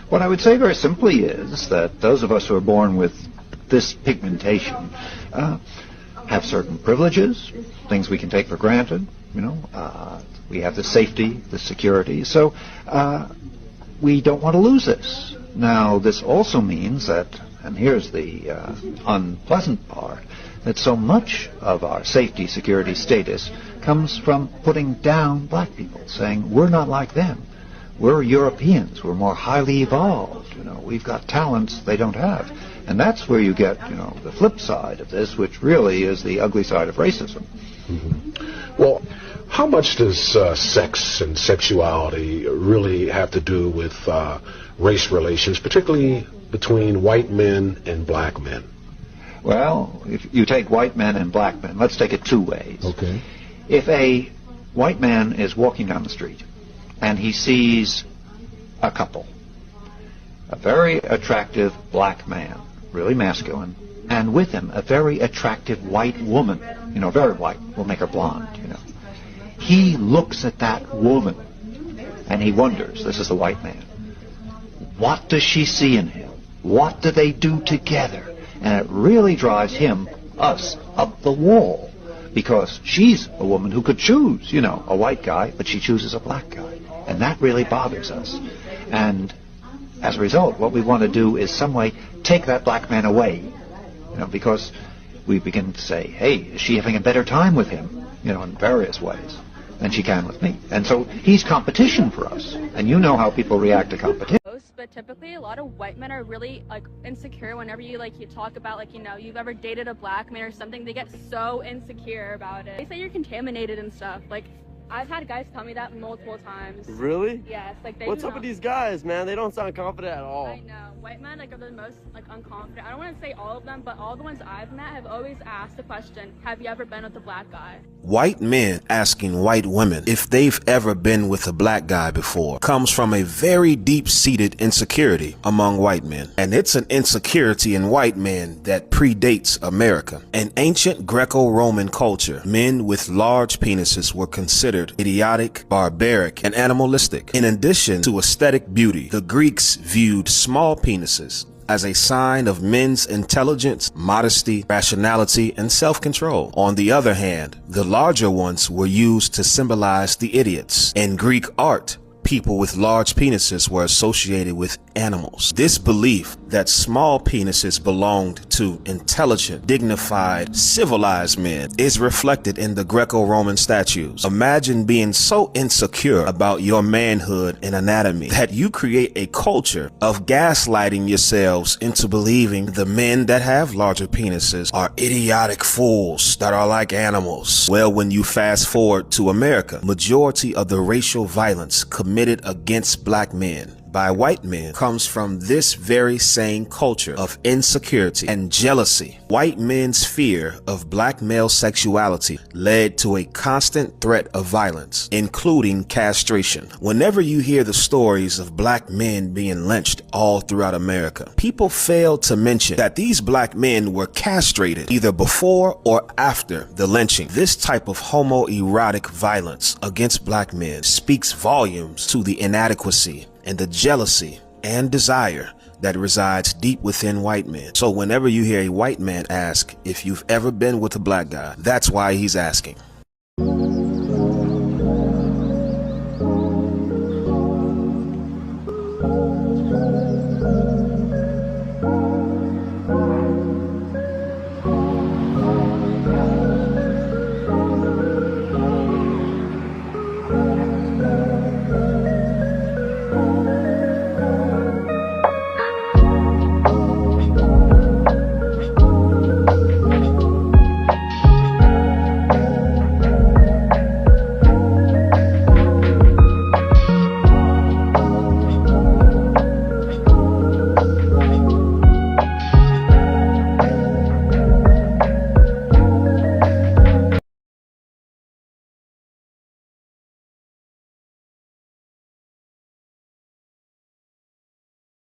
What I would say very simply is that those of us who are born with this pigmentation have certain privileges, things we can take for granted. We have the safety, the security. So we don't want to lose this. Now, this also means that, and here's the unpleasant part, that so much of our safety, security, status comes from putting down black people, saying we're not like them. We're Europeans. We're more highly evolved. We've got talents they don't have. And that's where you get, the flip side of this, which really is the ugly side of racism. Mm-hmm. Well, how much does sex and sexuality really have to do with race relations, particularly between white men and black men? Well, if you take white men and black men, let's take it two ways. Okay. If a white man is walking down the street and he sees a couple, a very attractive black man, really masculine, and with him a very attractive white woman, very white, we'll make her blonde, he looks at that woman and he wonders, this is the white man, what does she see in him? What do they do together? And it really drives us up the wall, because she's a woman who could choose, a white guy, but she chooses a black guy. And that really bothers us. And as a result, what we want to do is some way take that black man away, because we begin to say, hey, is she having a better time with him, in various ways than she can with me? And so he's competition for us. And you know how people react to competition. But typically a lot of white men are really insecure whenever you talk about you've ever dated a black man or something. They get so insecure about it. They say you're contaminated and stuff. I've had guys tell me that multiple times. Really? Yes. What's up with these guys, man? They don't sound confident at all. I know. White men are the most unconfident. I don't want to say all of them, but all the ones I've met have always asked the question, have you ever been with a black guy? White men asking white women if they've ever been with a black guy before comes from a very deep-seated insecurity among white men. And it's an insecurity in white men that predates America. In ancient Greco-Roman culture, men with large penises were considered idiotic, barbaric, and animalistic. In addition to aesthetic beauty, the Greeks viewed small penises as a sign of men's intelligence, modesty, rationality, and self-control. On the other hand, the larger ones were used to symbolize the idiots. In Greek art, people with large penises were associated with animals. This belief that small penises belonged to intelligent, dignified, civilized men is reflected in the Greco-Roman statues. Imagine being so insecure about your manhood and anatomy that you create a culture of gaslighting yourselves into believing the men that have larger penises are idiotic fools that are like animals. Well, when you fast forward to America, majority of the racial violence committed against black men by white men comes from this very same culture of insecurity and jealousy. White men's fear of black male sexuality led to a constant threat of violence, including castration. Whenever you hear the stories of black men being lynched all throughout America, people fail to mention that these black men were castrated either before or after the lynching. This type of homoerotic violence against black men speaks volumes to the inadequacy and the jealousy and desire that resides deep within white men. So whenever you hear a white man ask if you've ever been with a black guy, that's why he's asking.